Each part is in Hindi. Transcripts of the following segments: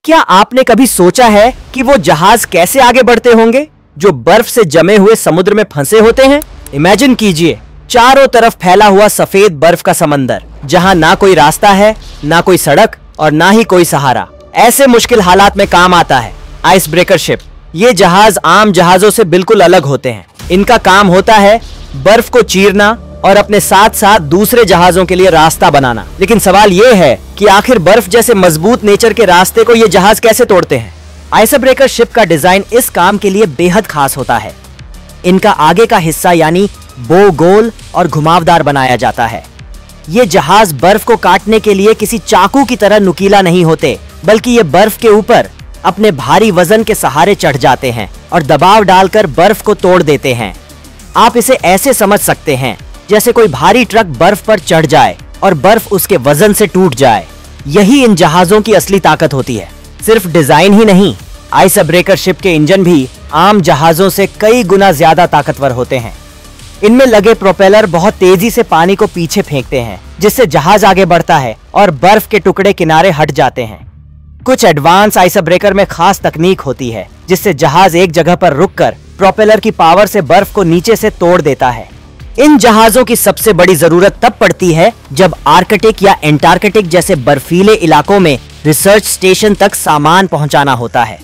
क्या आपने कभी सोचा है कि वो जहाज कैसे आगे बढ़ते होंगे जो बर्फ से जमे हुए समुद्र में फंसे होते हैं? इमेजिन कीजिए, चारों तरफ फैला हुआ सफेद बर्फ का समंदर, जहां ना कोई रास्ता है, ना कोई सड़क और ना ही कोई सहारा। ऐसे मुश्किल हालात में काम आता है आइस ब्रेकर शिप। ये जहाज आम जहाजों से बिल्कुल अलग होते हैं। इनका काम होता है बर्फ को चीरना और अपने साथ साथ दूसरे जहाजों के लिए रास्ता बनाना। लेकिन सवाल ये है कि आखिर बर्फ जैसे मजबूत नेचर के रास्ते को ये जहाज कैसे तोड़ते हैं? आइस ब्रेकर शिप का डिजाइन इस काम के लिए बेहद खास होता है। इनका आगे का हिस्सा यानी बो गोल और घुमावदार बनाया जाता है। ये जहाज बर्फ को काटने के लिए किसी चाकू की तरह नुकीला नहीं होते, बल्कि ये बर्फ के ऊपर अपने भारी वजन के सहारे चढ़ जाते हैं और दबाव डालकर बर्फ को तोड़ देते हैं। आप इसे ऐसे समझ सकते हैं जैसे कोई भारी ट्रक बर्फ पर चढ़ जाए और बर्फ उसके वजन से टूट जाए। यही इन जहाजों की असली ताकत होती है। सिर्फ डिजाइन ही नहीं, आइस ब्रेकर शिप के इंजन भी आम जहाजों से कई गुना ज्यादा ताकतवर होते हैं। इनमें लगे प्रोपेलर बहुत तेजी से पानी को पीछे फेंकते हैं, जिससे जहाज आगे बढ़ता है और बर्फ के टुकड़े किनारे हट जाते हैं। कुछ एडवांस आइस ब्रेकर में खास तकनीक होती है, जिससे जहाज एक जगह पर रुककर प्रोपेलर की पावर से बर्फ को नीचे से तोड़ देता है। इन जहाजों की सबसे बड़ी जरूरत तब पड़ती है जब आर्कटिक या एंटार्कटिक जैसे बर्फीले इलाकों में रिसर्च स्टेशन तक सामान पहुंचाना होता है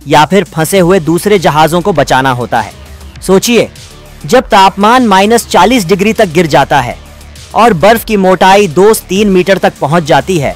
या फिर फंसे हुए दूसरे जहाजों को बचाना होता है। सोचिए, जब तापमान -40 डिग्री तक गिर जाता है और बर्फ की मोटाई 2 से 3 मीटर तक पहुंच जाती है,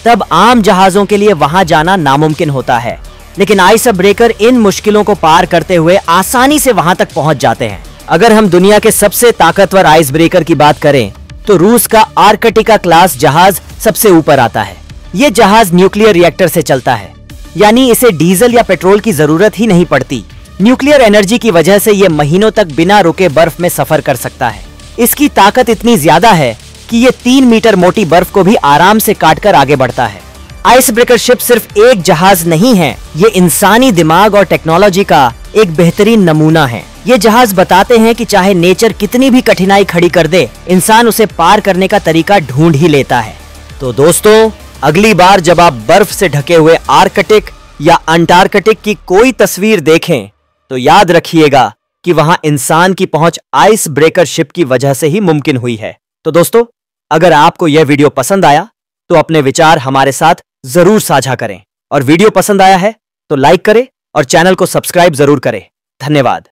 तब आम जहाजों के लिए वहां जाना नामुमकिन होता है। लेकिन आइस ब्रेकर इन मुश्किलों को पार करते हुए आसानी से वहां तक पहुंच जाते हैं। अगर हम दुनिया के सबसे ताकतवर आइस ब्रेकर की बात करें तो रूस का आर्कटिका क्लास जहाज सबसे ऊपर आता है। ये जहाज न्यूक्लियर रिएक्टर से चलता है, यानी इसे डीजल या पेट्रोल की जरूरत ही नहीं पड़ती। न्यूक्लियर एनर्जी की वजह से ये महीनों तक बिना रुके बर्फ में सफर कर सकता है। इसकी ताकत इतनी ज्यादा है कि ये 3 मीटर मोटी बर्फ को भी आराम से काटकर आगे बढ़ता है। आइस ब्रेकर शिप सिर्फ एक जहाज नहीं है, ये इंसानी दिमाग और टेक्नोलॉजी का एक बेहतरीन नमूना है। ये जहाज बताते हैं कि चाहे नेचर कितनी भी कठिनाई खड़ी कर दे, इंसान उसे पार करने का तरीका ढूंढ ही लेता है। तो दोस्तों, अगली बार जब आप बर्फ से ढके हुए आर्कटिक या अंटार्कटिक की कोई तस्वीर देखें तो याद रखिएगा कि वहां इंसान की पहुंच आइस ब्रेकर शिप की वजह से ही मुमकिन हुई है। तो दोस्तों, अगर आपको यह वीडियो पसंद आया तो अपने विचार हमारे साथ जरूर साझा करें, और वीडियो पसंद आया है तो लाइक करें और चैनल को सब्सक्राइब जरूर करें। धन्यवाद।